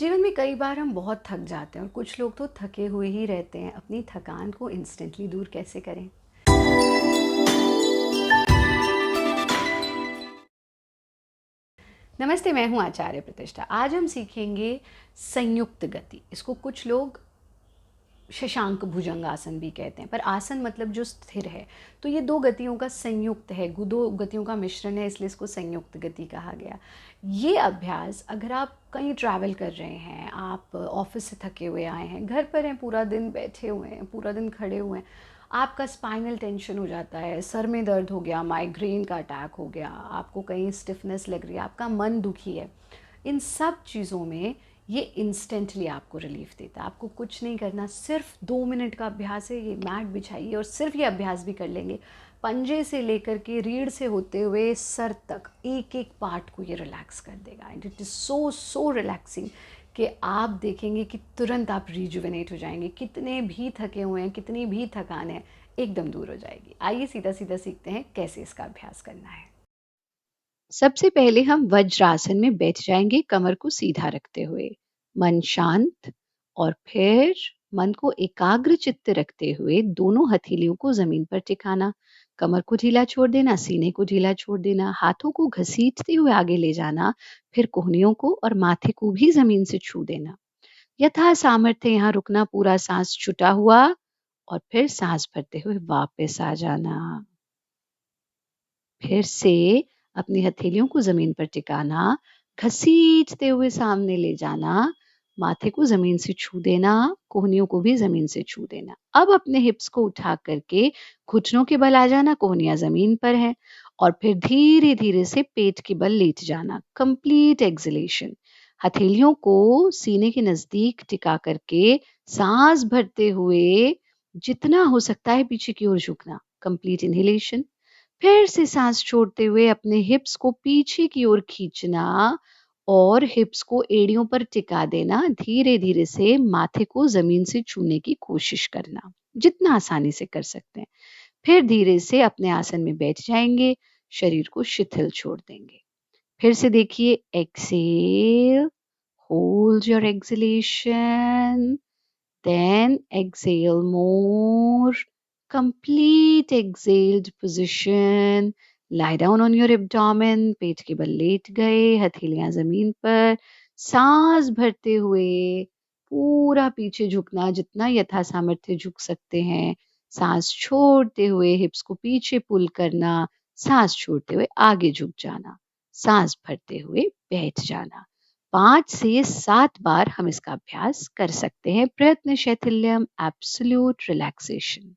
जीवन में कई बार हम बहुत थक जाते हैं और कुछ लोग तो थके हुए ही रहते हैं। अपनी थकान को इंस्टेंटली दूर कैसे करें? नमस्ते, मैं हूँ आचार्य प्रतिष्ठा। आज हम सीखेंगे संयुक्त गति। इसको कुछ लोग शशांक भुजंग आसन भी कहते हैं, पर आसन मतलब जो स्थिर है। तो ये दो गतियों का संयुक्त है, दो गतियों का मिश्रण है, इसलिए इसको संयुक्त गति कहा गया। ये अभ्यास अगर आप कहीं ट्रैवल कर रहे हैं, आप ऑफिस से थके हुए आए हैं, घर पर हैं, पूरा दिन बैठे हुए हैं, पूरा दिन खड़े हुए हैं, आपका स्पाइनल टेंशन हो जाता है, सर में दर्द हो गया, माइग्रेन का अटैक हो गया, आपको कहीं स्टिफनेस लग रही है, आपका मन दुखी है, इन सब चीज़ों में ये इंस्टेंटली आपको रिलीफ देता है। आपको कुछ नहीं करना, सिर्फ 2 मिनट का अभ्यास है। ये मैट बिछाइए और सिर्फ ये अभ्यास भी कर लेंगे। पंजे से लेकर के रीढ़ से होते हुए सर तक एक एक पार्ट को ये रिलैक्स कर देगा। And it is so so relaxing कि आप देखेंगे कि तुरंत आप रिजुविनेट हो जाएंगे। कितने भी थके हुए हैं, कितनी भी थकान है, एकदम दूर हो जाएगी। आइए सीधा सीधा सीखते हैं कैसे इसका अभ्यास करना है। सबसे पहले हम वज्रासन में बैठ जाएंगे, कमर को सीधा रखते हुए, मन शांत। और फिर मन को एकाग्र चित्त रखते हुए दोनों हथेलियों को जमीन पर टिकाना, कमर को ढीला छोड़ देना, सीने को ढीला छोड़ देना, हाथों को घसीटते हुए आगे ले जाना, फिर कोहनियों को और माथे को भी जमीन से छू देना। यथा सामर्थ्य यहाँ रुकना, पूरा सांस छुटा हुआ और फिर सांस भरते हुए वापस आ जाना। फिर से अपनी हथेलियों को जमीन पर टिकाना, घसीटते हुए सामने ले जाना, माथे को जमीन से छू देना, कोहनियों को भी जमीन से छू देना। अब अपने हिप्स को उठा करके घुटनों के बल आ जाना, कोहनियां जमीन पर है, और फिर धीरे धीरे से पेट के बल लेट जाना। Complete acceleration. हथेलियों को सीने के नजदीक टिका करके सांस भरते हुए जितना हो सकता है पीछे की ओर झुकना। Complete inhalation. फिर से सांस छोड़ते हुए अपने हिप्स को पीछे की ओर खींचना और हिप्स को एड़ियों पर टिका देना। धीरे धीरे से माथे को जमीन से छूने की कोशिश करना, जितना आसानी से कर सकते हैं। फिर धीरे से अपने आसन में बैठ जाएंगे, शरीर को शिथिल छोड़ देंगे। फिर से देखिए, exhale, hold your exhalation, then exhale more. Complete exhaled position. Lie down on your abdomen. पेट के बल लेट गए, हथेलियां जमीन पर। सांस भरते हुए पूरा पीछे झुकना, जितना यथा सामर्थ्य झुक सकते हैं। सांस छोड़ते हुए हिप्स को पीछे पुल करना, सांस छोड़ते हुए आगे झुक जाना, सांस भरते हुए बैठ जाना। 5 से 7 बार हम इसका अभ्यास कर सकते हैं। प्रयत्न शैथिल्यम, एब्सोल्यूट रिलैक्सेशन।